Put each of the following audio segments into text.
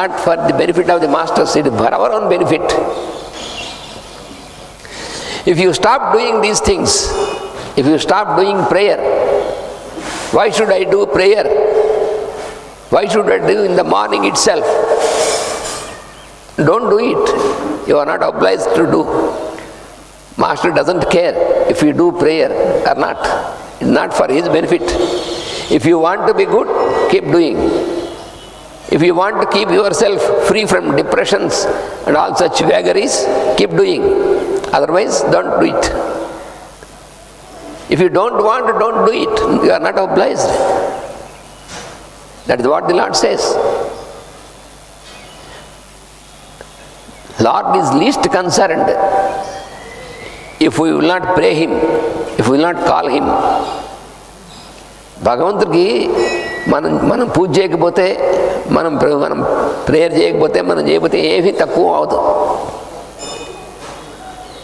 not for the benefit of the masters, it is for our own benefit. If you stop doing these things, if you stop doing prayer, why should I do prayer? Why should I do in the morning itself? Don't do it. You are not obliged to do. Master doesn't care if you do prayer or not. It's not for his benefit. If you want to be good, keep doing. If you want to keep yourself free from depressions and all such vagaries, keep doing. Otherwise, don't do it. If you don't want to, don't do it. You are not obliged. That is what the Lord says. Lord is least concerned if we will not pray Him, if we will not call Him. భగవంతుడికి మనం పూజ చేయకపోతే, మనం prayer చేయకపోతే, మనం చేయకపోతే ఏమీ తక్కువ అవదు.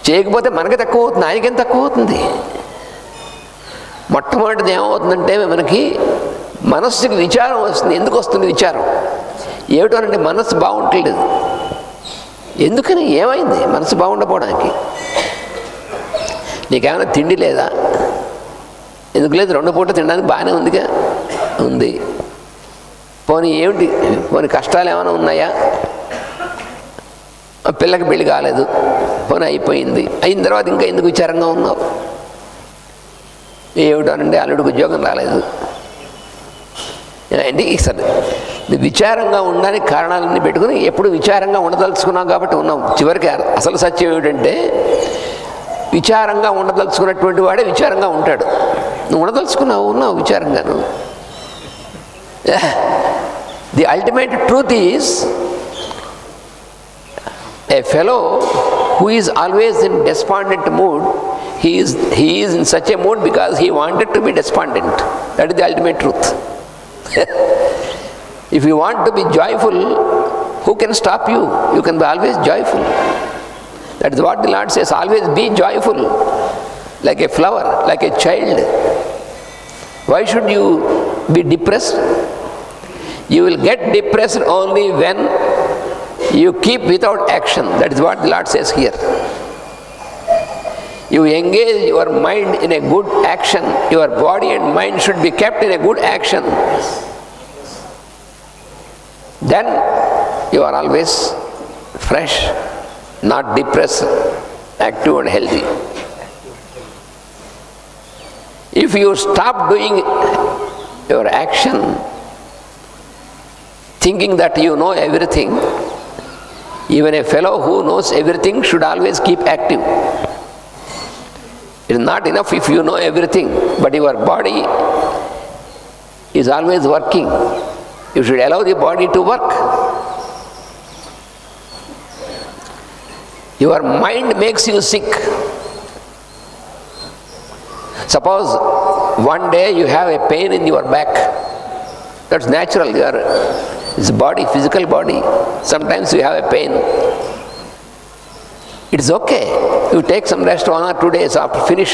చేయకపోతే మనకి తక్కువ అవుతుంది, ఆయనకేం తక్కువ అవుతుంది. మొట్టమొదటిది ఏమవుతుందంటే మనకి మనస్సుకి విచారం వస్తుంది. ఎందుకు వస్తుంది విచారం? ఏమిటో అంటే మనస్సు బాగుంటలేదు. ఎందుకని? ఏమైంది మనసు బాగుండపోవడానికి? నీకేమైనా తిండి లేదా? ఎందుకు లేదు? 2 పూట తినడానికి బాగానే ఉందిగా. ఉంది. పోనీ ఏమిటి? పోనీ కష్టాలు ఏమైనా ఉన్నాయా? పిల్లకి పెళ్ళి కాలేదు, పోనీ అయిపోయింది. అయిన తర్వాత ఇంకా ఎందుకు విచారంగా ఉన్నావు? ఏమిటోనండి అల్లుడికి ఉద్యోగం రాలేదు. ఏంటి సరే, విచారంగా ఉండడానికి కారణాలన్నీ పెట్టుకుని ఎప్పుడు విచారంగా ఉండదలుచుకున్నాం కాబట్టి ఉన్నాం. చివరికి అసలు సత్యం ఏమిటంటే, విచారంగా ఉండదలుచుకున్నటువంటి వాడే విచారంగా ఉంటాడు. నువ్వు ఉండదలుచుకున్నావు, ఉన్నావు విచారంగాను. The ultimate truth is a fellow who is always in despondent mood, he is in such a mood because he wanted to be despondent. That is the ultimate truth. If you want to be joyful, who can stop you? You can be always joyful. That is what the Lord says. Always be joyful, like a flower, like a child. Why should you be depressed? You will get depressed only when you keep without action. That is what the Lord says here. You engage your mind in a good action. Your body and mind should be kept in a good action. Then you are always fresh, not depressed, active and healthy. If you stop doing your action, thinking that you know everything, even a fellow who knows everything should always keep active. It is not enough if you know everything, but your body is always working. You should allow the body to work. Your mind makes you sick. Suppose one day you have a pain in your back. That's natural. It's body, physical body. Sometimes you have a pain. It's okay. You take some rest 1 or 2 days after finish.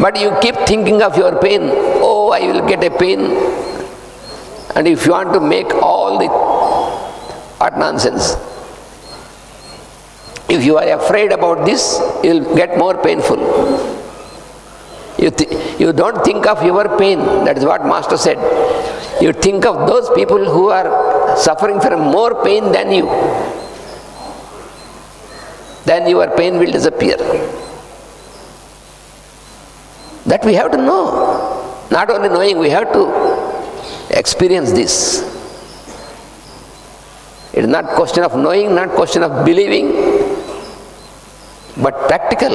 But you keep thinking of your pain. Oh, I will get a pain. And if you want to make all the art nonsense, if you are afraid about this, you will get more painful. You don't think of your pain. That is what Master said. You think of those people who are suffering from more pain than you. Then your pain will disappear. That we have to know. Not only knowing, we have to experience this. It is not question of knowing, not question of believing, but practical.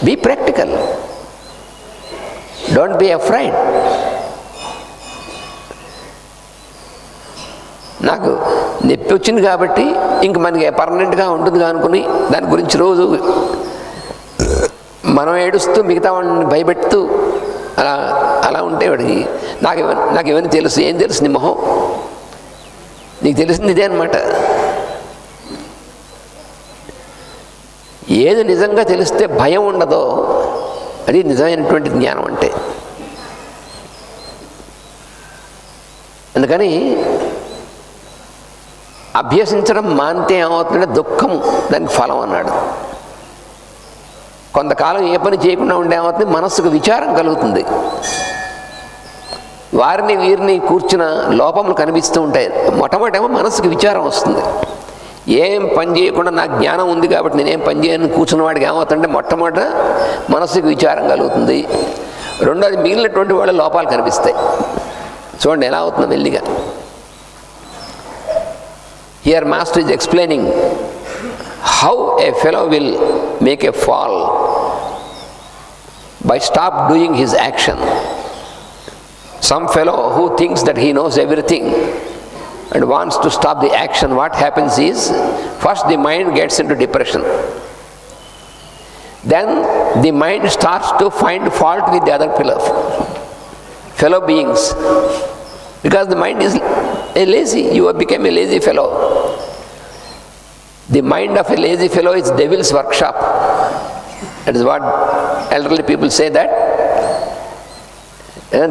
Be practical. Don't be afraid. నాకు నొప్పి వచ్చింది కాబట్టి ఇంక మనకి పర్మనెంట్గా ఉంటుందిగా అనుకుని దాని గురించి రోజు మనం ఏడుస్తూ మిగతా వాడిని భయపెడుతూ అలా ఉంటే వాడికి నాకు ఇవన్నీ తెలుసు. ఏం తెలుసు నీ మొహం? నీకు తెలిసింది ఇదే అనమాట. ఏది నిజంగా తెలిస్తే భయం ఉండదో అది నిజమైనటువంటి జ్ఞానం అంటే. అందుకని అభ్యసించడం మానితే ఏమవుతుందంటే దుఃఖం దానికి ఫలం అన్నాడు. కొంతకాలం ఏ పని చేయకుండా ఉండే ఏమవుతుంది, మనస్సుకు విచారం కలుగుతుంది. వారిని వీరిని కూర్చున్న లోపములు కనిపిస్తూ ఉంటాయి. మొట్టమొదటేమో మనస్సుకు విచారం వస్తుంది. ఏం పని చేయకుండా నాకు జ్ఞానం ఉంది కాబట్టి నేనేం పని చేయను కూర్చున్న వాడికి ఏమవుతుందంటే మొట్టమొదట మనస్సుకు విచారం కలుగుతుంది. రెండోది మిగిలినటువంటి వాళ్ళ లోపాలు కనిపిస్తాయి. చూడండి ఎలా అవుతుందో మెల్లిగా. Here master is explaining how a fellow will make a fall by stop doing his action. Some fellow who thinks that he knows everything and wants to stop the action, what happens is, first the mind gets into depression. Then the mind starts to find fault with the other fellow beings, because the mind is lazy. You have become a lazy fellow. The mind of a lazy fellow is devil's workshop. That is what elderly people say, that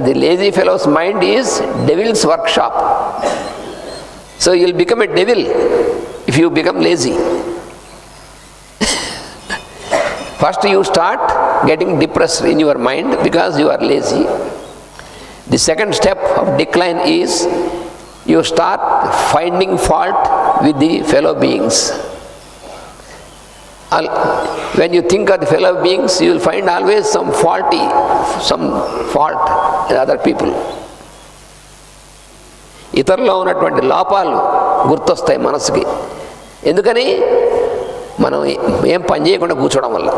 the lazy fellow's mind is devil's workshop. So you will become a devil if you become lazy. First you start getting depressed in your mind because you are lazy. The second step of decline is you start finding fault with the fellow beings. When you think of the fellow beings, you will find always some fault in other people. ఇతరులో ఉన్నటువంటి లోపాలు గుర్తొస్తాయి మనసుకి. ఎందుకని? మనం ఏం పని చేయకుండా కూర్చోవడం వల్ల.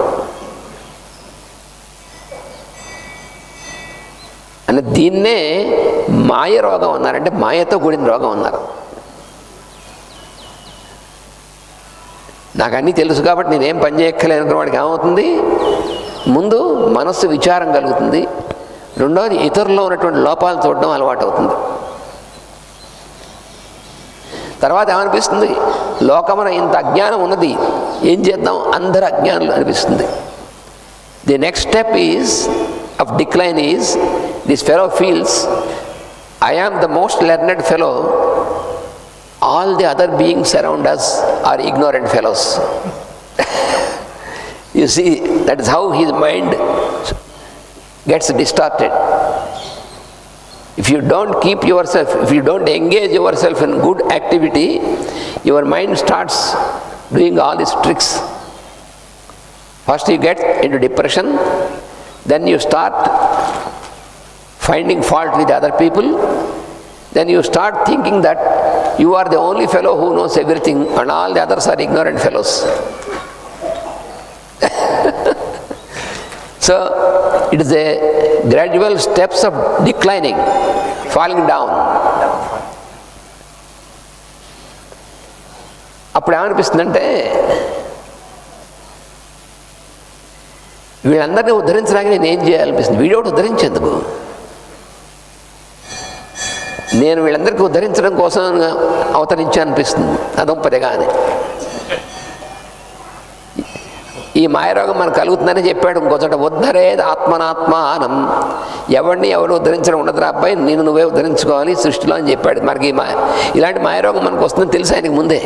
అని దీన్నే మాయ రోగం అన్నారు. అంటే మాయతో కూడిన రోగం అన్నారు. నాకు అన్నీ తెలుసు కాబట్టి నేనేం పని చేయక్కలేనుకున్న వాడికి ఏమవుతుంది, ముందు మనస్సు విచారం కలుగుతుంది. రెండవది ఇతరుల్లో ఉన్నటువంటి లోపాలు చూడడం అలవాటు అవుతుంది. తర్వాత ఏమనిపిస్తుంది, లోకమున ఇంత అజ్ఞానం ఉన్నది, ఏం చేద్దాం, అందరు అజ్ఞానులు అనిపిస్తుంది. The next step is of decline is, this fellow feels I am the most learned fellow, all the other beings around us are ignorant fellows. You see, that is how his mind gets distorted. If you don't keep yourself, if you don't engage yourself in good activity, your mind starts doing all these tricks. First you get into depression, then you start finding fault with other people, then you start thinking that you are the only fellow who knows everything and all the others are ignorant fellows. So it is a gradual steps of declining, falling down. అప్పుడు ఏమనిపిస్తుందంటే, వీళ్ళందరినీ ఉద్ధరించడానికి నేను ఏం చేయాలనిపిస్తుంది. వీడోటి ఉద్ధరించేందుకు, నేను వీళ్ళందరికీ ఉద్ధరించడం కోసం అవతరించాలనిపిస్తుంది. అదొంపదే కానీ ఈ మాయరోగం మనకు కలుగుతుందని చెప్పాడు ఇంకోచోట. ఉద్ధరేది ఆత్మనాత్మానం, ఎవరిని ఎవరు ఉద్ధరించడం ఉండదురా అబ్బాయి, నేను నువ్వే ఉద్ధరించుకోవాలి సృష్టిలో అని చెప్పాడు. మనకి ఇలాంటి మాయరోగం మనకు వస్తుందని తెలుసు ఆయనకి ముందే.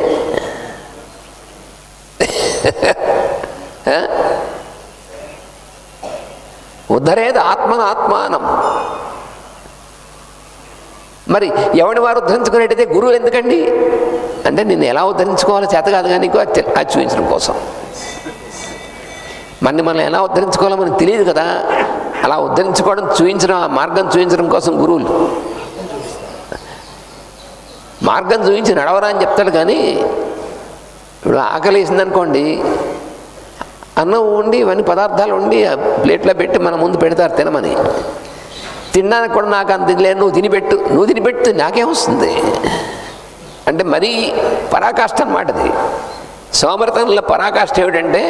ఉద్ధరేది ఆత్మనాత్మానం. మరి ఎవరిని వారు ఉద్ధరించుకునేటైతే గురువులు ఎందుకండి అంటే, నిన్ను ఎలా ఉద్ధరించుకోవాలో చేత కాదు కానీ నీకు అది చూపించడం కోసం. మనం ఎలా ఉద్ధరించుకోవాలో మనకు తెలియదు కదా. అలా ఉద్ధరించుకోవడం చూపించడం, ఆ మార్గం చూపించడం కోసం గురువులు. మార్గం చూపించి నడవరా అని చెప్తాడు కానీ, ఇప్పుడు ఆకలి వేసిందనుకోండి, అన్నం వండి ఇవన్నీ పదార్థాలు వండి ప్లేట్లో పెట్టి మన ముందు పెడతారు తినమని. తినడానికి కూడా నాకు అంత లేదు, నువ్వు తినిపెట్టు నాకేమొస్తుంది అంటే మరీ పరాకాష్ట అన్నమాట. అది సోమరితనంలో పరాకాష్ట ఏమిటంటే,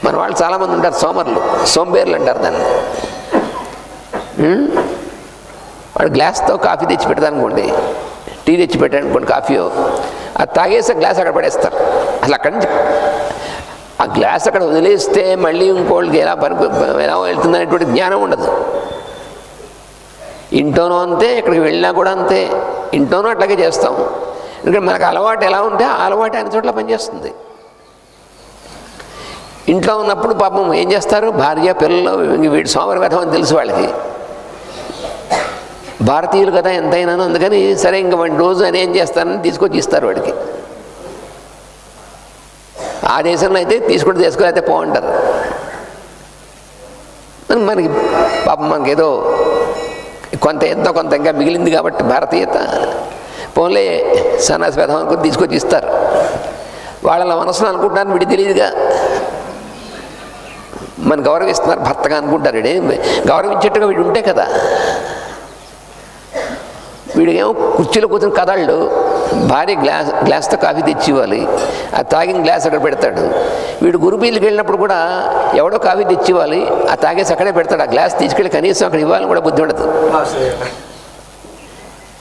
మన వాళ్ళు చాలామంది ఉంటారు సోమరులు, సోంబేర్లు అంటారు దాన్ని. వాడు గ్లాస్తో కాఫీ తెచ్చి పెడతానుకోండి, టీ తెచ్చి పెట్టానుకోండి, కాఫీయో, అది తాగేసి గ్లాస్ అక్కడ పడేస్తారు. అసలు అక్కడి నుంచి ఆ గ్లాస్ అక్కడ వదిలేస్తే మళ్ళీ ఇంకోళ్ళకి ఎలా వెళ్తుందనేటువంటి జ్ఞానం ఉండదు. ఇంట్లోనూ అంతే, ఇక్కడికి వెళ్ళినా కూడా అంతే. ఇంట్లోనూ అట్లాగే చేస్తాం. ఎందుకంటే మనకు అలవాటు ఎలా ఉంటే ఆ అలవాటు అన్ని చోట్ల పనిచేస్తుంది. ఇంట్లో ఉన్నప్పుడు పాపం ఏం చేస్తారు, భార్య పిల్లలు వీడు సోమరివేధం అని తెలుసు వాళ్ళకి, భారతీయులు కదా ఎంతైనాను, అందుకని సరే ఇంక వాడి రోజు అని ఏం చేస్తారని తీసుకొచ్చి ఇస్తారు వాడికి. ఆ దేశంలో అయితే తీసుకుంటే చేసుకోలేకపోతే పోంటారు. మనకి పాపం మనకేదో ఎంతో కొంత ఇంకా మిగిలింది కాబట్టి భారతీయత, పోన్లే సన్నాసి వేధం అనుకుని తీసుకొచ్చి ఇస్తారు. వాళ్ళ మనసులో అనుకుంటున్నారు, వీడి తెలియదుగా మన గౌరవిస్తున్నారు భర్తగా అనుకుంటారు. గౌరవించేట్టుగా వీడు ఉంటే కదా. వీడికేమో కుర్చీలో కూర్చొని కదళ్ళు, భార్య గ్లాస్తో కాఫీ తెచ్చి ఇవ్వాలి, ఆ తాగిన గ్లాస్ అక్కడ పెడతాడు. వీడు గురుపీలకు వెళ్ళినప్పుడు కూడా ఎవడో కాఫీ తెచ్చి ఇవ్వాలి, ఆ తాగేసి అక్కడే పెడతాడు. ఆ గ్లాస్ తీసుకెళ్ళి కనీసం అక్కడ ఇవ్వాలని కూడా బుద్ధి ఉండదు.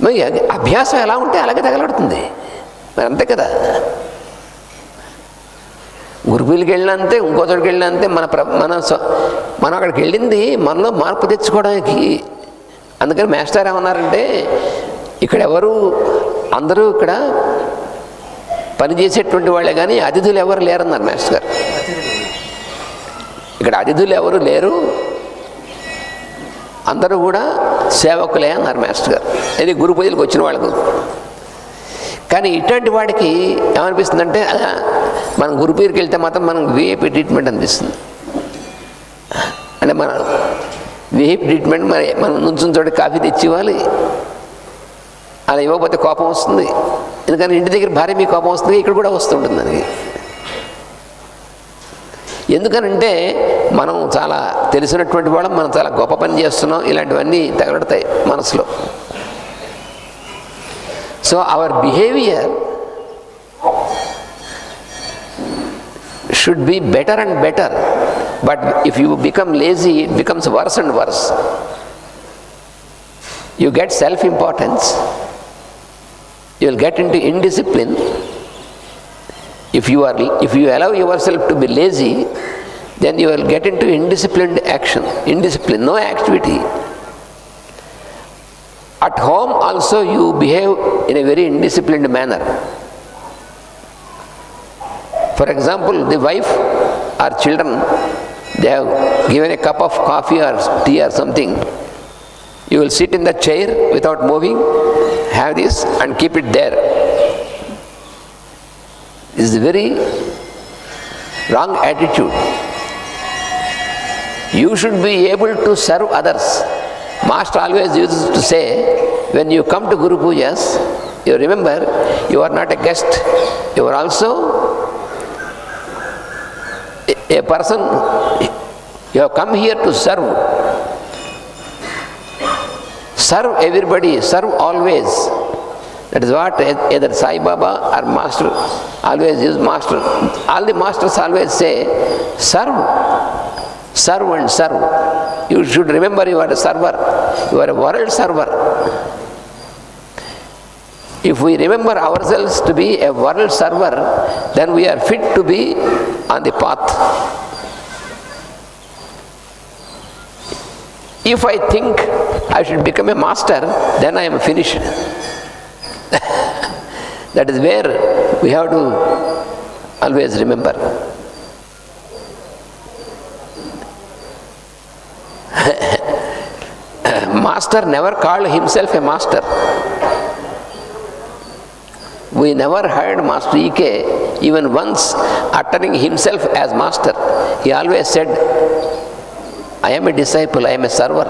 మరి అభ్యాసం ఎలా ఉంటే అలాగే తగలడుతుంది. మరి అంతే కదా. గురుపీలకు వెళ్ళినా అంతే, ఇంకో చోటుకి వెళ్ళినా అంతే. మనం అక్కడికి వెళ్ళింది మనలో మార్పు తెచ్చుకోవడానికి. అందుకని మాస్టర్ ఏమన్నారంటే, ఇక్కడ ఎవరు అందరూ ఇక్కడ పనిచేసేటువంటి వాళ్ళే కానీ అతిథులు ఎవరు లేరన్నారు మాస్టర్ గారు. ఇక్కడ అతిథులు ఎవరు లేరు, అందరూ కూడా సేవకులే అన్నారు మాస్టర్ గారు. ఇది గురు పూజలకు వచ్చిన వాళ్ళకు. కానీ ఇటువంటి వాడికి ఏమనిపిస్తుందంటే, మనం గురు పూజకి వెళ్తే మాత్రం మనం విఐపి ట్రీట్మెంట్ అనిపిస్తుంది. అంటే మన విఐపి ట్రీట్మెంట్, మరి మనం నుంచుని చోట కాఫీ తెచ్చి ఇవ్వాలి, అలా ఇవ్వకపోతే కోపం వస్తుంది. ఎందుకని ఇంటి దగ్గర భార్య మీ కోపం వస్తుంది, ఇక్కడ కూడా వస్తుంటుంది దానికి. ఎందుకనంటే మనం చాలా తెలిసినటువంటి వాళ్ళం, మనం చాలా గొప్ప పని చేస్తున్నాం, ఇలాంటివన్నీ తగలడతాయి మనసులో. So our behaviour should be better and better, but if you become lazy, it becomes worse and worse. You get self-importance, you will get into indiscipline. If you allow yourself to be lazy, then you will get into indisciplined action, indiscipline, no activity. At home also you behave in a very indisciplined manner. For example, the wife or children, they have given a cup of coffee or tea or something. You will sit in the chair without moving, have this and keep it there. This is a very wrong attitude. You should be able to serve others. Master always uses to say, when you come to Guru Pujas, you remember you are not a guest, you are also a person. You have come here to serve. Serve everybody, serve always. That is what either Sai Baba or Master always use. Master, all the masters always say, serve, serve and serve. You should remember you are a server, you are a world server. If we remember ourselves to be a world server, then we are fit to be on the path. If I think I should become a master, then I am finished. That is where we have to always remember. Master never called himself a master. We never heard Master E.K. even once uttering himself as master. He always said, I am a disciple, I am a server.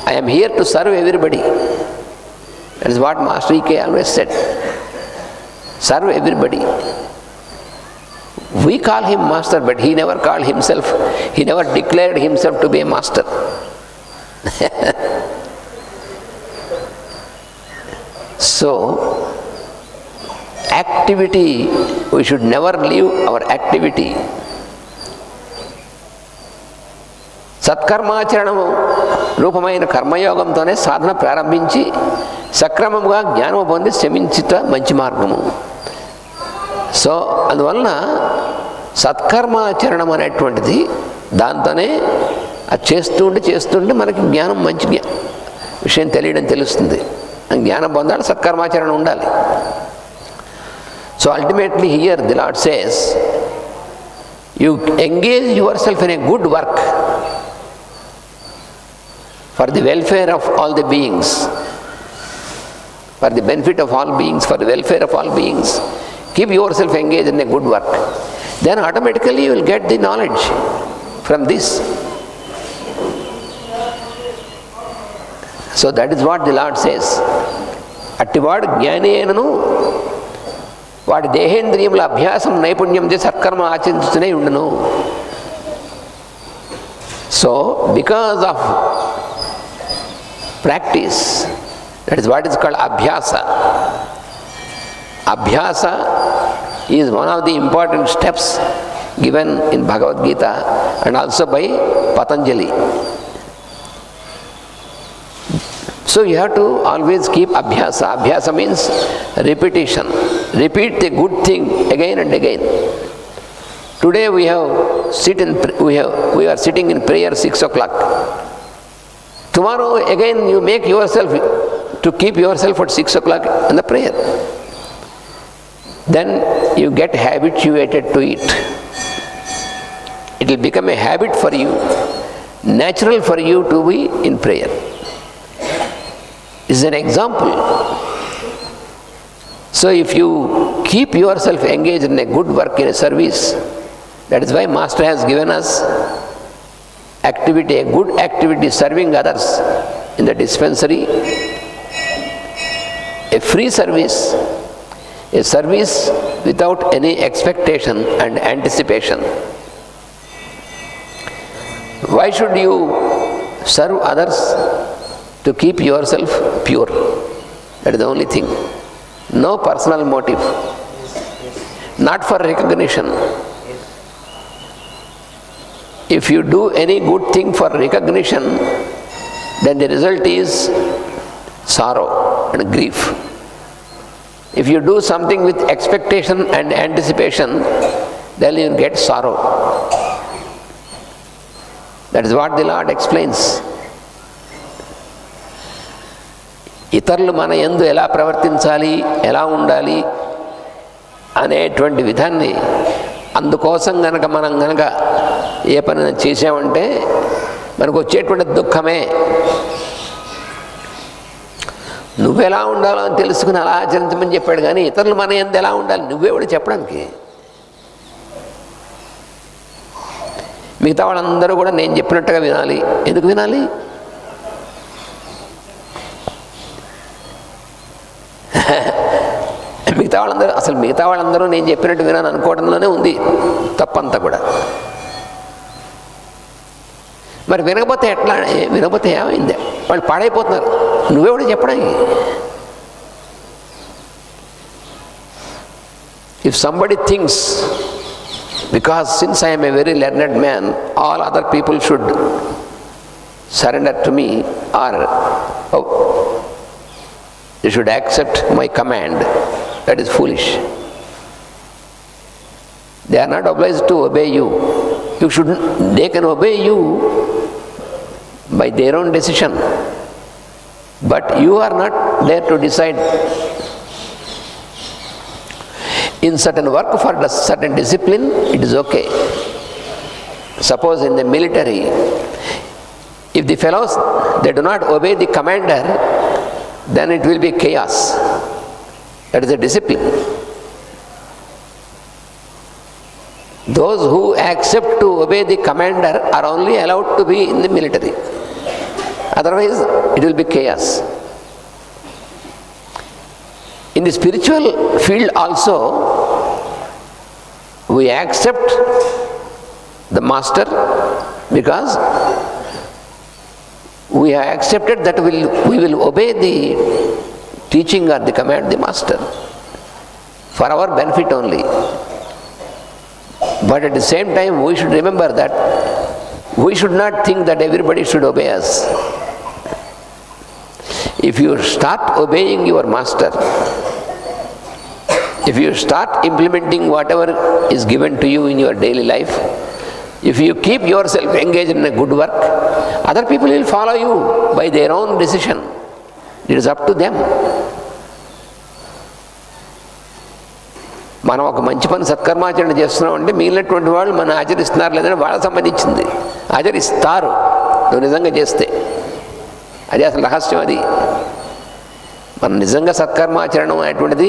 I am here to serve everybody. That is what Master E.K. always said. Serve everybody. We call him master, but he never called himself, he never declared himself to be a master. So, activity, we should never leave our activity. సత్కర్మాచరణము రూపమైన కర్మయోగంతోనే సాధన ప్రారంభించి సక్రమంగా జ్ఞానము పొంది శ్రమించుట మంచి మార్గము. So అందువలన సత్కర్మాచరణం అనేటువంటిది దాంతోనే అది చేస్తుంటే మనకి జ్ఞానం మంచి విషయం తెలియడం తెలుస్తుంది. జ్ఞానం పొందాలి, సత్కర్మాచరణ ఉండాలి. So ultimately here the Lord says, you engage yourself in a good work for the welfare of all the beings, for the benefit of all beings, for the welfare of all beings. Keep yourself engaged in a good work. Then automatically you will get the knowledge from this. So that is what the Lord says. అట్టివాడు జ్ఞాని అయినను వాడి దేహేంద్రియముల అభ్యాసం నైపుణ్యం చేసి సత్కర్మ ఆచరించుతూనే ఉండును. So because of practice, that is what is called అభ్యాస. Abhyasa is one of the important steps given in Bhagavad Gita and also by Patanjali. So you have to always keep abhyasa. Abhyasa means repetition. Repeat the good thing again and again. Today we are sitting in prayer 6 o'clock. Tomorrow again you make yourself to keep yourself at 6 o'clock in the prayer. Then you get habituated to it. It will become a habit for you, natural for you to be in prayer. This is an example. So if you keep yourself engaged in a good work, in a service, that is why Master has given us activity, a good activity, serving others in the dispensary, a free service, a service without any expectation and anticipation. Why should you serve others? To keep yourself pure. That is the only thing. No personal motive. Not for recognition. If you do any good thing for recognition, then the result is sorrow and grief. If you do something with expectation and anticipation, then you get sorrow. That is what the Lord explains. ఇతరులు మన యందు ఎలా ప్రవర్తించాలి, ఎలా ఉండాలి అనేటువంటి విధాన్ని అందుకోసం మనం గనక ఏ పని చేసామంటే మనకు వచ్చేటువంటి దుఃఖమే. నువ్వెలా ఉండాలో అని తెలుసుకుని అలా ఆచరించమని చెప్పాడు, కానీ ఇతరులు మన యందు ఎలా ఉండాలి నువ్వెవడు చెప్పడానికి? మిగతా వాళ్ళందరూ కూడా నేను చెప్పినట్టుగా వినాలి. ఎందుకు వినాలి? మిగతా వాళ్ళందరూ నేను చెప్పినట్టు వినాను అనుకోవడంలోనే ఉంది తప్పంతా కూడా. మరి వినకపోతే ఎట్లా? వినకపోతే ఏమైంది? వాళ్ళు పాడైపోతున్నారు. నువ్వెవడు చెప్పడానికి? If somebody thinks, because since I am a very learned man, all other people should surrender to me, or they should accept my command, that is foolish. They are not obliged to obey you. They can obey you by their own decision, but you are not there to decide. In certain work for certain discipline, it is okay. Suppose in the military, if the fellows, they do not obey the commander, then it will be chaos. That is a discipline. Those who accept to obey the commander are only allowed to be in the military. Otherwise, it will be chaos. In the spiritual field also, we accept the master because we have accepted that we will obey the teaching or the command of the master for our benefit only. But at the same time, we should remember that we should not think that everybody should obey us. If you start obeying your master, if you start implementing whatever is given to you in your daily life, if you keep yourself engaged in a good work, other people will follow you by their own decision. It is up to them. మనం ఒక మంచి పని సత్కర్మాచరణ చేస్తున్నాం అంటే మిగిలినటువంటి వాళ్ళు మనం ఆచరిస్తున్నారు లేదని వాళ్ళకి సంబంధించింది. ఆచరిస్తారు నువ్వు నిజంగా చేస్తే. అది అసలు రహస్యం. అది మనం నిజంగా సత్కర్మాచరణం అనేటువంటిది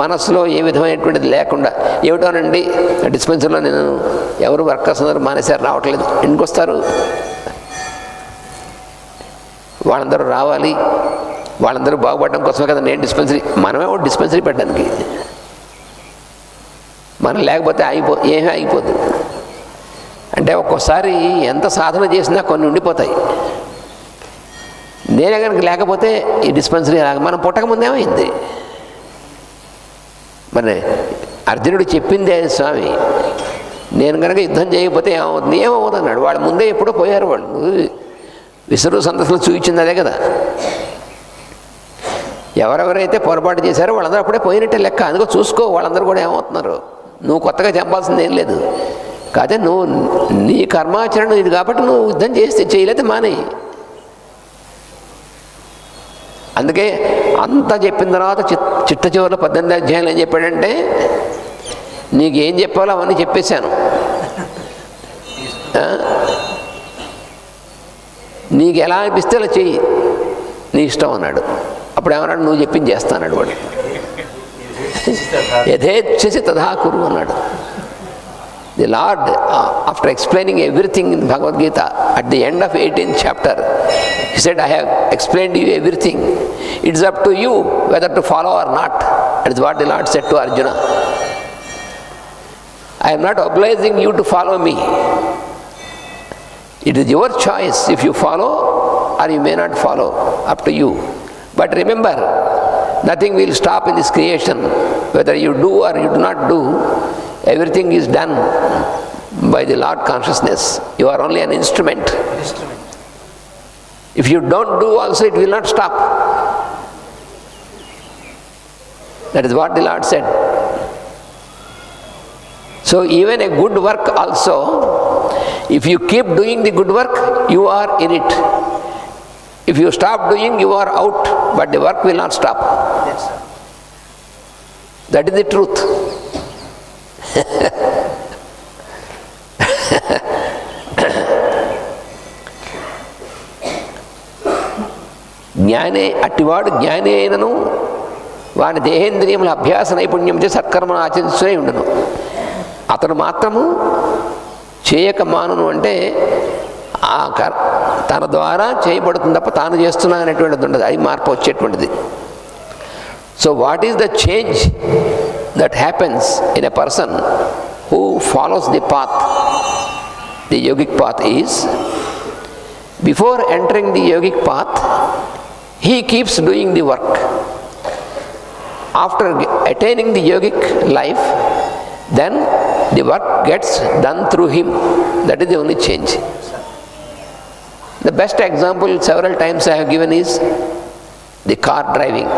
మనసులో ఏ విధమైనటువంటిది లేకుండా, ఏమిటోనండి డిస్పెన్సరీలో నేను ఎవరు వర్కర్స్ అందరూ మానేశారు, రావట్లేదు, ఎందుకు వస్తారు? వాళ్ళందరూ రావాలి, వాళ్ళందరూ బాగుపడడం కోసమే కదా నేను డిస్పెన్సరీ. మనమే ఒక డిస్పెన్సరీ పెట్టడానికి. మనం లేకపోతే ఏమీ ఆగిపోదు. అంటే ఒక్కోసారి ఎంత సాధన చేసినా కొన్ని ఉండిపోతాయి. నేనే కనుక లేకపోతే ఈ డిస్పెన్సరీ మనం పుట్టకముందేమైంది? మరి అర్జునుడు చెప్పిందే స్వామి, నేను కనుక యుద్ధం చేయకపోతే ఏమవుతుంది? ఏమవుతుంది అన్నాడు. వాళ్ళు ముందే ఎప్పుడో పోయారు. వాళ్ళు విసురు సందర్శనలు చూపించింది అదే కదా. ఎవరెవరైతే పొరపాటు చేశారో వాళ్ళందరూ అప్పుడే పోయినట్టే లెక్క. అందుకో చూసుకో వాళ్ళందరూ కూడా ఏమవుతున్నారు. నువ్వు కొత్తగా చంపాల్సింది ఏం లేదు. కాదే నువ్వు నీ కర్మాచరణ ఇది కాబట్టి నువ్వు యుద్ధం చేస్తే చేయలేతే మానేయి. అందుకే అంతా చెప్పిన తర్వాత చిట్ట చివరిలో 18 అధ్యాయులు ఏం చెప్పాడంటే, నీకేం చెప్పాలో అవన్నీ చెప్పేశాను, నీకు ఎలా అనిపిస్తే అలా చెయ్యి, నీ ఇష్టం అన్నాడు. అప్పుడు ఏమన్నాడు? నువ్వు చెప్పింది చేస్తాన్నాడు వాడు. యథేచ్ఛసి తథా కురు అన్నాడు. The Lord, after explaining everything in Bhagavad Gita, at the end of 18th chapter, He said, I have explained to you everything. It's up to you whether to follow or not. That is what the Lord said to Arjuna. I am not obliging you to follow me. It is your choice if you follow or you may not follow. Up to you. But remember, nothing will stop in this creation. Whether you do or you do not do, everything is done by the Lord consciousness. You are only an instrument. If you don't do also, it will not stop. That is what the Lord said. So even a good work also, if you keep doing the good work, you are in it. If you stop doing, you are out, but the work will not stop. Yes, sir. That is the truth. జ్ఞానే అట్టివాడు జ్ఞాని అయినను వాని దేహేంద్రియముల అభ్యాస నైపుణ్యంతో సత్కర్మను ఆచరిస్తూనే ఉండను. అతను మాత్రము చేయక మానును అంటే తన ద్వారా చేయబడుతుంది తప్ప తాను చేస్తున్నా అనేటువంటిది ఉండదు. అది మార్పు వచ్చేటువంటిది. So what is the change that happens in a person who follows the path, the yogic path, is before entering the yogic path, he keeps doing the work. After attaining the yogic life, then the work gets done through him. That is the only change. The best example several times I have given is the car driving.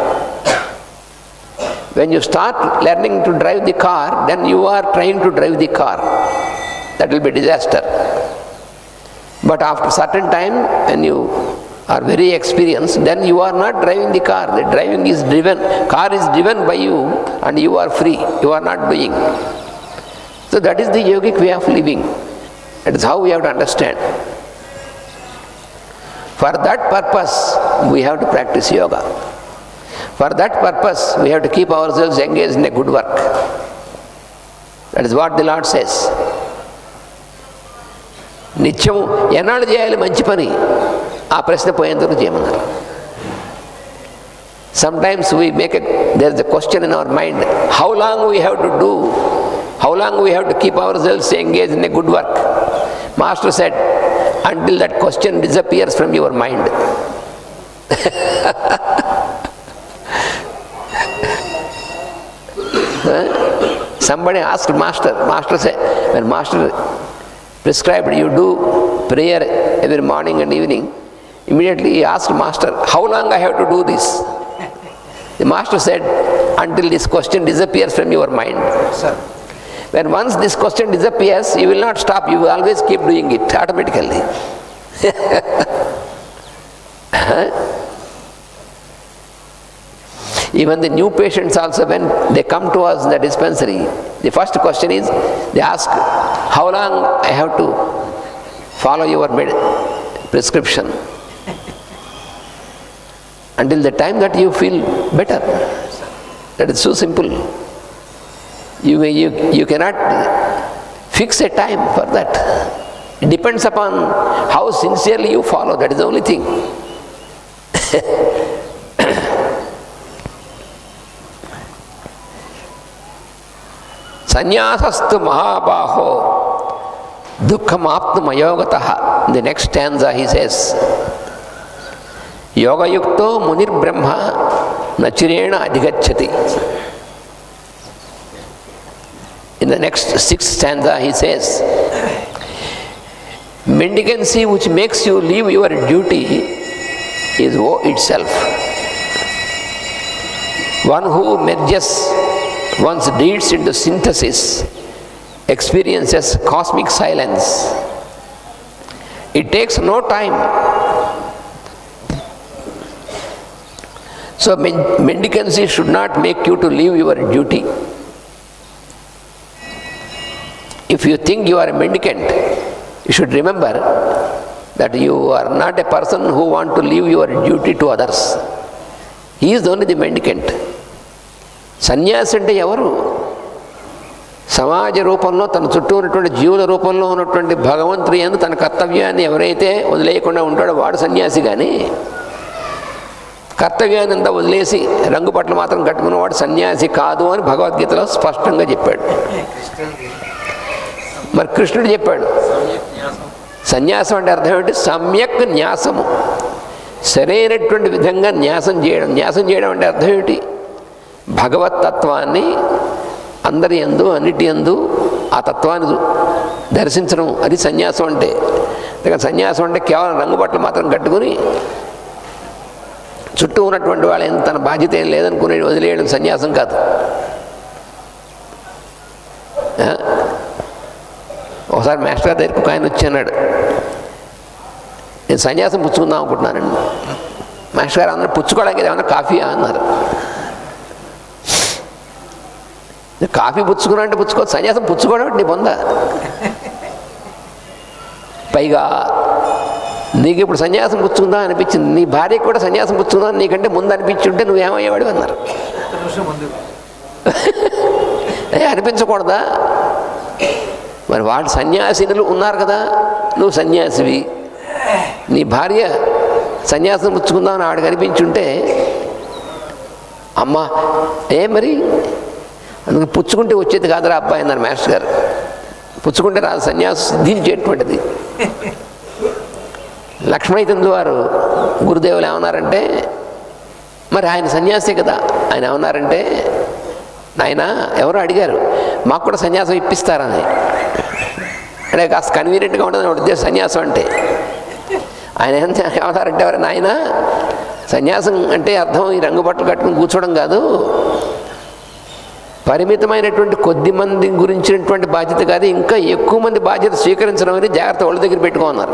When you start learning to drive the car, then you are trying to drive the car. That will be disaster. But after certain time, when you are very experienced, then you are not driving the car. The driving is driven, car is driven by you and you are free. You are not doing. So that is the yogic way of living. That is how we have to understand. For that purpose, we have to practice yoga. For that purpose, we have to keep ourselves engaged in a good work. That is what the Lord says. నిత్యము ఎన్నాళ్ళు చేయాలి మంచి పని? ఆ ప్రశ్న పోయేందుకు చేయమన్నారు. Sometimes there is a question in our mind, how long we have to do, how long we have to keep ourselves engaged in a good work? Master said, until that question disappears from your mind. Somebody asked Master said, when Master prescribed you do prayer every morning and evening, immediately he asked Master, how long I have to do this? The Master said, until this question disappears from your mind. Sir. When once this question disappears, you will not stop, you will always keep doing it automatically. Even the new patients also, when they come to us in the dispensary, the first question is, they ask, how long I have to follow your prescription? Until the time that you feel better. That is so simple. You cannot fix a time for that. It depends upon how sincerely you follow. That is the only thing. Sanyasastu mahabaho dukkham aptumayogataha. In the next stanza he says, yoga yukto munir brahma nachirena adhigacchati. In the next sixth stanza he says, mendicancy which makes you leave your duty is woe itself. One who merges one's deeds into synthesis experiences cosmic silence. It takes no time. So mendicancy should not make you to leave your duty. If you think you are a mendicant, you should remember that you are not a person who wants to leave your duty to others. He is only the mendicant. సన్యాసి అంటే ఎవరు? సమాజ రూపంలో తన చుట్టూ ఉన్నటువంటి జీవుల రూపంలో ఉన్నటువంటి భగవంతుని యందు తన కర్తవ్యాన్ని ఎవరైతే వదిలేయకుండా ఉంటాడో వాడు సన్యాసి. కానీ కర్తవ్యాన్ని అంతా వదిలేసి రంగు పట్ల మాత్రం కట్టుకున్నవాడు సన్యాసి కాదు అని భగవద్గీతలో స్పష్టంగా చెప్పాడు. మరి కృష్ణుడు చెప్పాడు, సన్యాసం అంటే అర్థం ఏమిటి? సమ్యక్ న్యాసము, సరైనటువంటి విధంగా న్యాసం చేయడం. న్యాసం చేయడం అంటే అర్థం ఏమిటి? భగవతత్వాన్ని అందరి యందు అన్నిటి యందు ఆ తత్వాన్ని దర్శించడం, అది సన్యాసం అంటే. సన్యాసం అంటే కేవలం రంగు బట్టలు మాత్రం కట్టుకుని చుట్టూ ఉన్నటువంటి వాళ్ళ తన బాధ్యత ఏం లేదనుకునే వదిలేయడం సన్యాసం కాదు. ఒకసారి మాస్టర్ గారి దగ్గరికి ఒక ఆయన వచ్చి అన్నాడు, నేను సన్యాసం పుచ్చుకుందాం అనుకుంటున్నానండి. మాస్టర్ గారు అందరూ పుచ్చుకోవడానికి ఏమన్నా కాఫీయా అన్నారు. కాఫీ పుచ్చుకున్నా అంటే పుచ్చుకో, సన్యాసం పుచ్చుకోవడం నీ పొందా. పైగా నీకు ఇప్పుడు సన్యాసం పుచ్చుకుందాం అనిపించింది, నీ భార్యకు కూడా సన్యాసం పుచ్చుకుందాం నీకంటే ముందు అనిపించి ఉంటే నువ్వేమయ్యేవాడు అన్నారు. అనిపించకూడదా? మరి వాళ్ళు సన్యాసినులు ఉన్నారు కదా, నువ్వు సన్యాసివి, నీ భార్య సన్యాసం పుచ్చుకుందామని ఆవిడకి అనిపించుంటే అమ్మా మరి అందుకు పుచ్చుకుంటే వచ్చేది కాదురా అబ్బాయి అన్నారు మాస్టర్ గారు. పుచ్చుకుంటే రాదు, సన్యాసం సిద్ధించేటువంటిది. లక్ష్మణైతందు వారు గురుదేవులు ఏమన్నారంటే, మరి ఆయన సన్యాసే కదా, ఆయన ఏమన్నారంటే, ఆయన ఎవరో అడిగారు మాకు కూడా సన్యాసం ఇప్పిస్తారని. అంటే కాస్త కన్వీనియంట్గా ఉంటుంది నా ఉద్దేశం సన్యాసం అంటే. ఆయన ఏమన్నారంటే, ఎవరైనా ఆయన సన్యాసం అంటే అర్థం ఈ రంగు బట్టలు కట్టుకుని కూర్చోవడం కాదు, పరిమితమైనటువంటి కొద్ది మంది గురించినటువంటి బాధ్యత కాదు, ఇంకా ఎక్కువ మంది బాధ్యత స్వీకరించడం అని జాగ్రత్త వాళ్ళ దగ్గర పెట్టుకోన్నారు.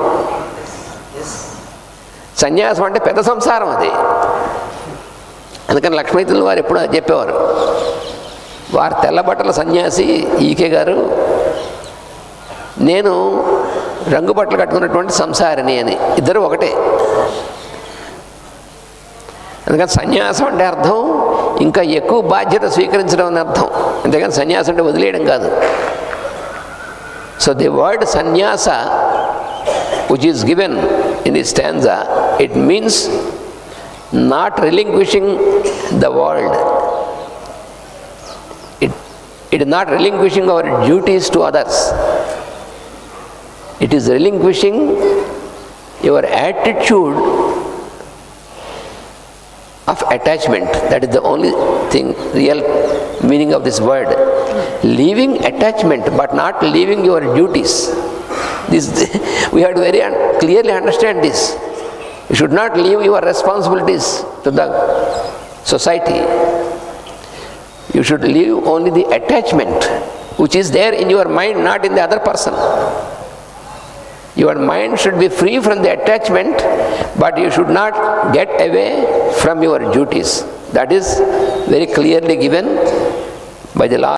సన్యాసం అంటే పెద్ద సంసారం అది. అందుకని లక్ష్మీతులు వారు ఎప్పుడు చెప్పేవారు, వారు తెల్లబట్టల సన్యాసి ఈకే గారు, నేను రంగు బట్టలు కట్టుకున్నటువంటి సంసారిని అని. ఇద్దరు ఒకటే. అందుకని సన్యాసం అంటే అర్థం ఇంకా ఎక్కువ బాధ్యత స్వీకరించడం అని అర్థం, అంతేగాని సన్యాసం అంటే వదిలేయడం కాదు. సో ది వర్డ్ సన్యాస which is given in this stanza, it means not relinquishing the world. It is not relinquishing our duties to others. It is relinquishing your attitude of attachment. That is the only thing, real meaning of this word. Leaving attachment but not leaving your duties. This we have to very clearly understand this. You should not leave your responsibilities to the society. You should leave only the attachment which is there in your mind, not in the other person. Your mind should be free from the attachment, but you should not get away from your duties. That is very clearly given by the law.